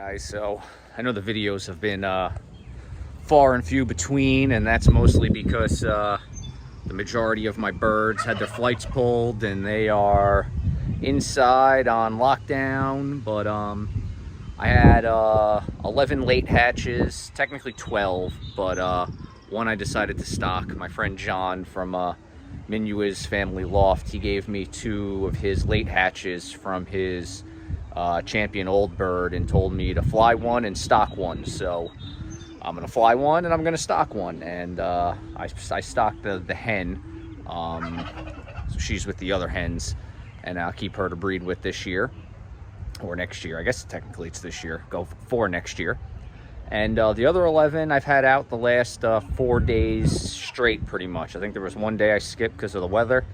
Guys, so I know the videos have been far and few between, and that's mostly because the majority of my birds had their flights pulled and they are inside on lockdown. But I had 11 late hatches, technically 12, but one I decided to stock. My friend John from Minua's family loft, he gave me 2 of his late hatches from his champion old bird and told me to fly one and stock one. So I'm gonna fly one and I'm gonna stock one, and I stocked the hen, so she's with the other hens, and I'll keep her to breed with this year or next year. I guess technically it's this year, go for next year. And the other 11 I've had out the last 4 days straight, pretty much. I think there was one day I skipped because of the weather,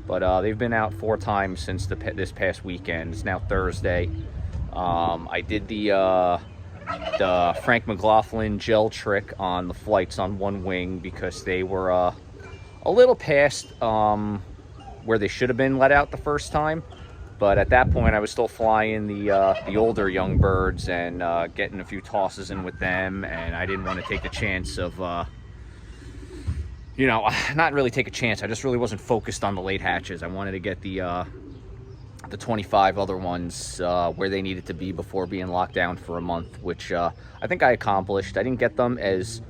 but they've been out 4 times since this past weekend. It's now Thursday. I did the Frank McLaughlin gel trick on the flights on one wing because they were a little past where they should have been let out the first time. But at that point, I was still flying the older young birds and getting a few tosses in with them, and I didn't want to take the chance of, not really take a chance. I just really wasn't focused on the late hatches. I wanted to get the 25 other ones where they needed to be before being locked down for a month, which I think I accomplished. I didn't get them as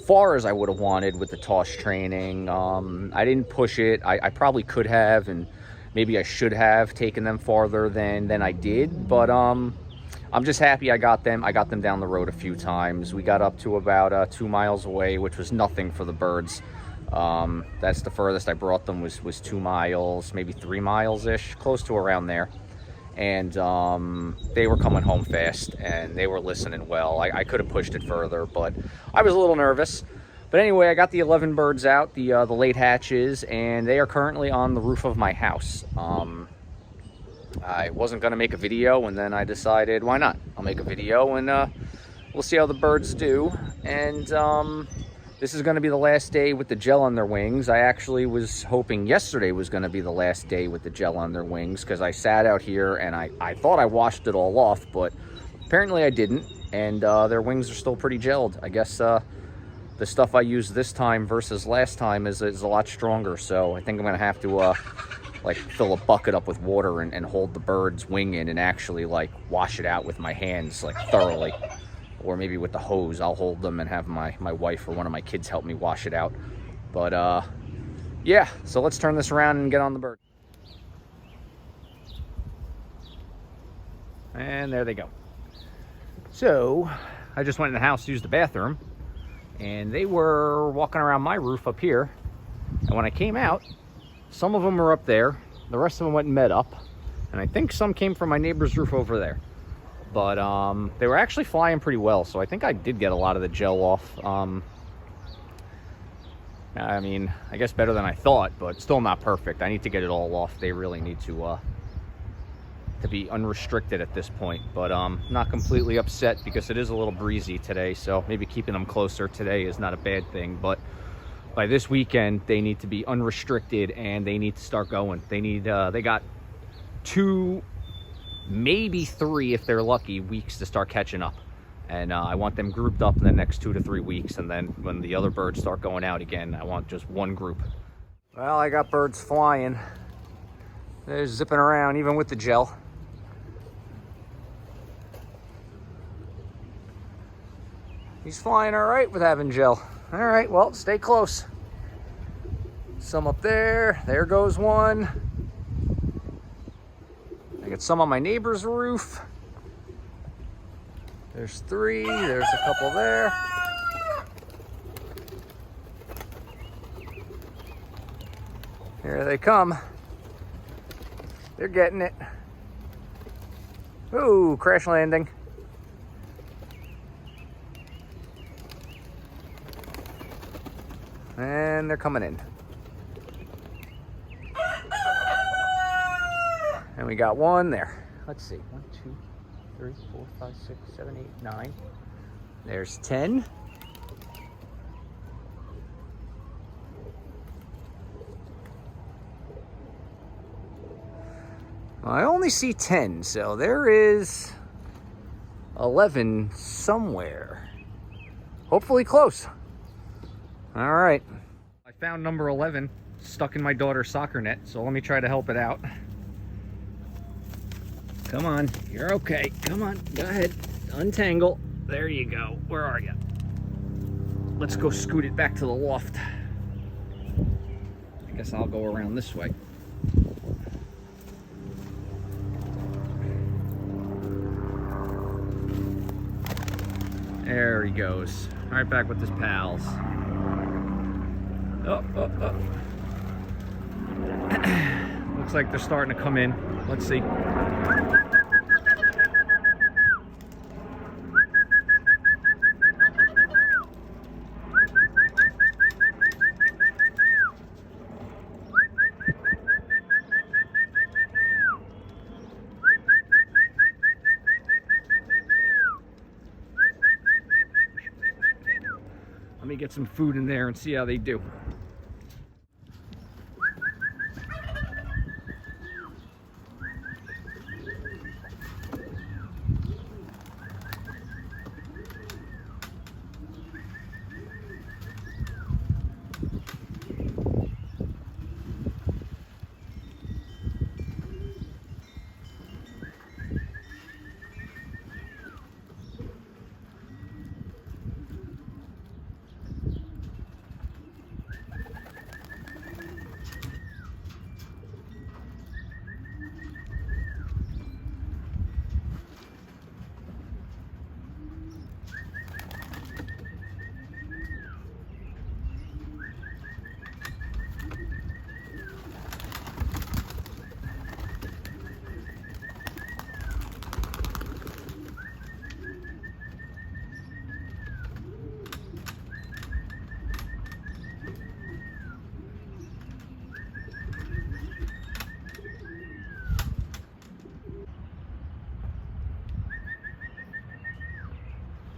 far as I would have wanted with the toss training. I didn't push it. I probably could have, and maybe I should have taken them farther than I did, but I'm just happy I got them. I got them down the road a few times. We got up to about 2 miles away, which was nothing for the birds. That's the furthest I brought them was 2 miles, maybe 3 miles-ish, close to around there. And they were coming home fast, and they were listening well. I could have pushed it further, but I was a little nervous. But anyway, I got the 11 birds out, the late hatches, and they are currently on the roof of my house. I wasn't going to make a video, and then I decided, why not? I'll make a video, and we'll see how the birds do. And this is going to be the last day with the gel on their wings. I actually was hoping yesterday was going to be the last day with the gel on their wings, because I sat out here and I thought I washed it all off, but apparently I didn't, and their wings are still pretty gelled. I guess the stuff I used this time versus last time is a lot stronger, so I think I'm gonna have to like fill a bucket up with water and hold the bird's wing in and actually like wash it out with my hands like thoroughly, or maybe with the hose. I'll hold them and have my wife or one of my kids help me wash it out. But yeah, so let's turn this around and get on the bird. And there they go. So I just went in the house to use the bathroom, and they were walking around my roof up here, and when I came out, some of them were up there, the rest of them went and met up, and I think some came from my neighbor's roof over there. But they were actually flying pretty well, so I think I did get a lot of the gel off. I mean, I guess better than I thought, but still not perfect. I need to get it all off. They really need to be unrestricted at this point, but not completely upset because it is a little breezy today, so maybe keeping them closer today is not a bad thing. But by this weekend they need to be unrestricted and they need to start going. They got 2, maybe 3 if they're lucky, weeks to start catching up, and I want them grouped up in the next 2 to 3 weeks, and then when the other birds start going out again, I want just one group. Well, I got birds flying. They're zipping around even with the gel. He's flying all right with having gel. All right, well, stay close. Some up there. There goes one. I got some on my neighbor's roof. There's 3. There's a couple there. Here they come. They're getting it. Ooh, crash landing. And they're coming in. And we got one there. Let's see. 1, 2, 3, 4, 5, 6, 7, 8, 9. There's 10. I only see 10, so there is 11 somewhere. Hopefully close. All right. I found number 11 stuck in my daughter's soccer net, so let me try to help it out. Come on, you're okay. Come on, go ahead. Untangle. There you go. Where are you? Let's go scoot it back to the loft. I guess I'll go around this way. There he goes. All right, back with his pals. Oh. Looks like they're starting to come in. Let's see. Let me get some food in there and see how they do.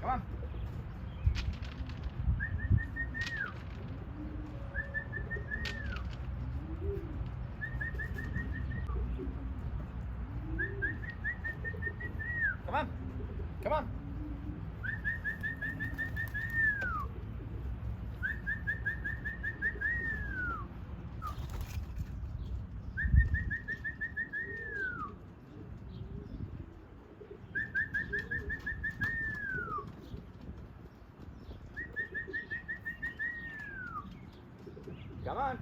Come on. Come on. Come on. Come on,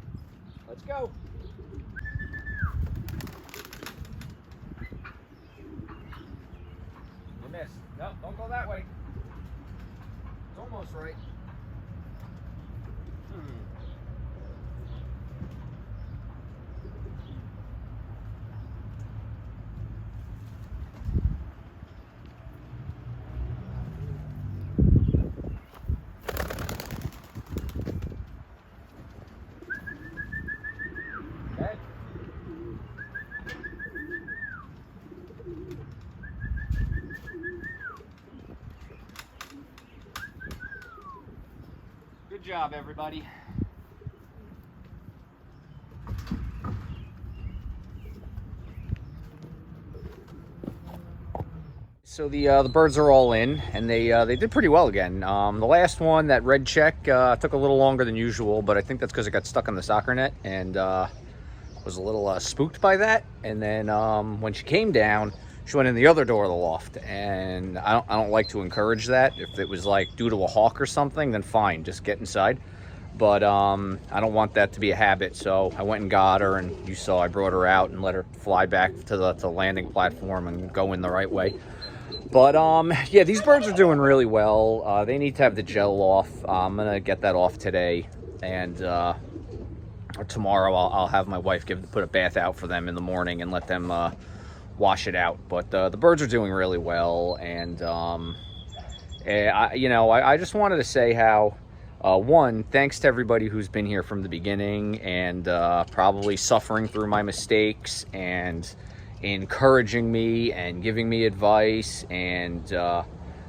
let's go. You missed. No, don't go that way. It's almost right. Good job, everybody. So the birds are all in, and they did pretty well again. The last one, that red check, took a little longer than usual, but I think that's because it got stuck in the soccer net and was a little spooked by that. And then when she came down, she went in the other door of the loft, and I don't like to encourage that. If it was like due to a hawk or something, then fine, just get inside. But I don't want that to be a habit, so I went and got her, and you saw I brought her out and let her fly back to the landing platform and go in the right way. But yeah, these birds are doing really well. They need to have the gel off. I'm gonna get that off today, and or tomorrow I'll have my wife put a bath out for them in the morning and let them wash it out. But the birds are doing really well, and I just wanted to say how one, thanks to everybody who's been here from the beginning and probably suffering through my mistakes and encouraging me and giving me advice and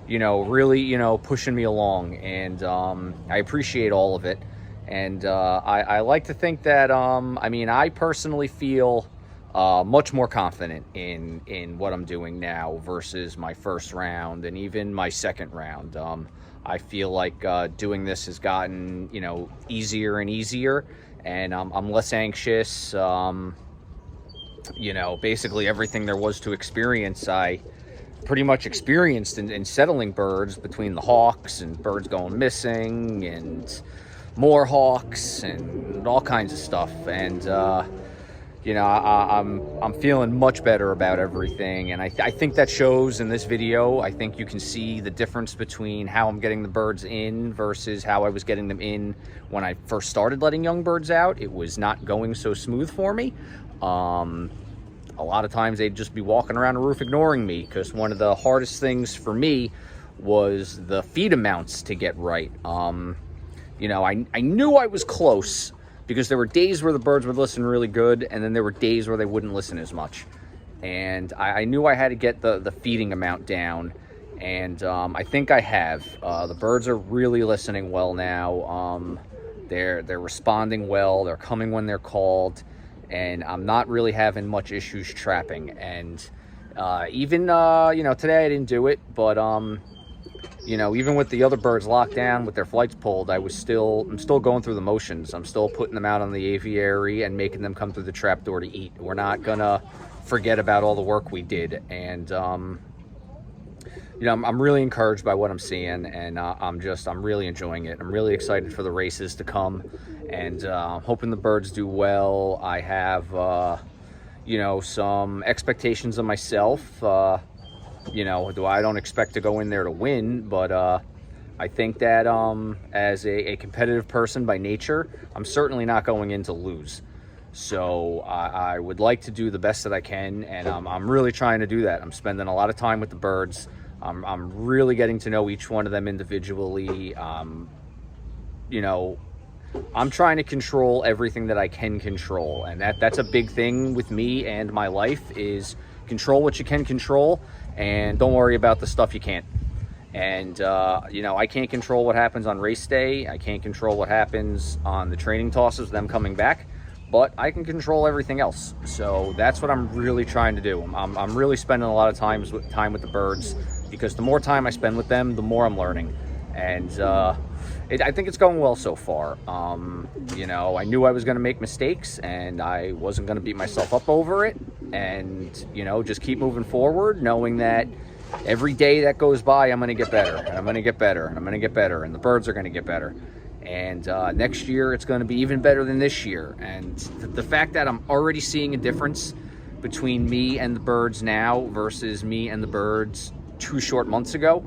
really pushing me along, and I appreciate all of it. And I like to think that I personally feel much more confident in what I'm doing now versus my first round and even my second round. I feel like doing this has gotten, easier and easier, and I'm less anxious. Basically everything there was to experience, I pretty much experienced in settling birds, between the hawks and birds going missing and more hawks and all kinds of stuff. And I'm feeling much better about everything, and I think that shows in this video. I think you can see the difference between how I'm getting the birds in versus how I was getting them in when I first started letting young birds out. It was not going so smooth for me. A lot of times they'd just be walking around the roof ignoring me, because one of the hardest things for me was the feed amounts to get right. I knew I was close, because there were days where the birds would listen really good, and then there were days where they wouldn't listen as much. And I knew I had to get the feeding amount down, and I think I have. The birds are really listening well now. They're responding well. They're coming when they're called, and I'm not really having much issues trapping. And even today I didn't do it, but even with the other birds locked down with their flights pulled, I'm still going through the motions. I'm still putting them out on the aviary and making them come through the trap door to eat. We're not gonna forget about all the work we did. And I'm really encouraged by what I'm seeing, and I'm really enjoying it. I'm really excited for the races to come, and hoping the birds do well. I have some expectations of myself. I don't expect to go in there to win, but I think that as a competitive person by nature, I'm certainly not going in to lose. So I would like to do the best that I can, and I'm really trying to do that. I'm spending a lot of time with the birds. I'm really getting to know each one of them individually. I'm trying to control everything that I can control, and that's a big thing with me and my life, is control what you can control and don't worry about the stuff you can't. And I can't control what happens on race day. I can't control what happens on the training tosses, them coming back, but I can control everything else. So that's what I'm really trying to do. I'm really spending a lot of time with the birds, because the more time I spend with them, the more I'm learning. And I think it's going well so far. I knew I was going to make mistakes, and I wasn't going to beat myself up over it, and just keep moving forward, knowing that every day that goes by, I'm going to get better, and I'm going to get better, and I'm going to get better, and the birds are going to get better. And next year it's going to be even better than this year. And the fact that I'm already seeing a difference between me and the birds now versus me and the birds 2 short months ago,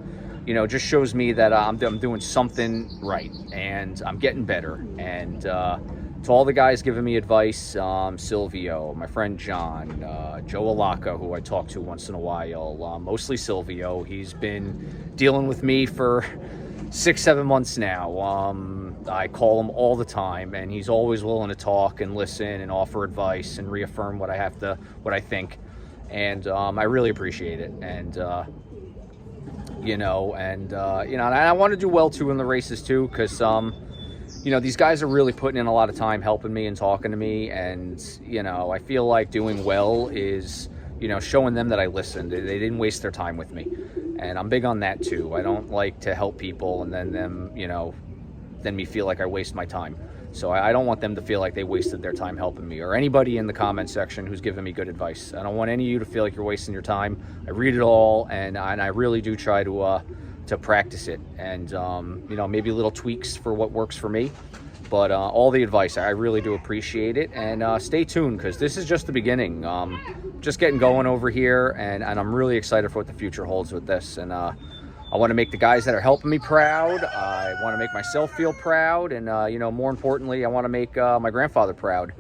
just shows me that I'm doing something right, and I'm getting better. And to all the guys giving me advice, Sylvio, my friend John, Joe Alaka, who I talk to once in a while, mostly Sylvio. He's been dealing with me for 6-7 months now. I call him all the time, and he's always willing to talk and listen and offer advice and reaffirm what I think. And I really appreciate it. And and I want to do well too in the races too, because these guys are really putting in a lot of time helping me and talking to me, and I feel like doing well is showing them that I listened. They didn't waste their time with me, and I'm big on that too. I don't like to help people and then me feel like I waste my time. So I don't want them to feel like they wasted their time helping me, or anybody in the comment section who's giving me good advice. I don't want any of you to feel like you're wasting your time. I read it all, and I really do try to practice it, and maybe little tweaks for what works for me. But all the advice, I really do appreciate it. And stay tuned, because this is just the beginning. Just getting going over here, and I'm really excited for what the future holds with this. And I want to make the guys that are helping me proud. I want to make myself feel proud, and more importantly, I want to make my grandfather proud.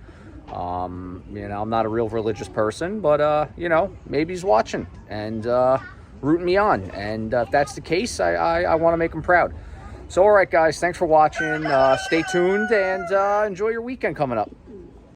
I'm not a real religious person, but maybe he's watching and rooting me on, and if that's the case, I want to make him proud. So all right guys, thanks for watching. Stay tuned, and enjoy your weekend coming up.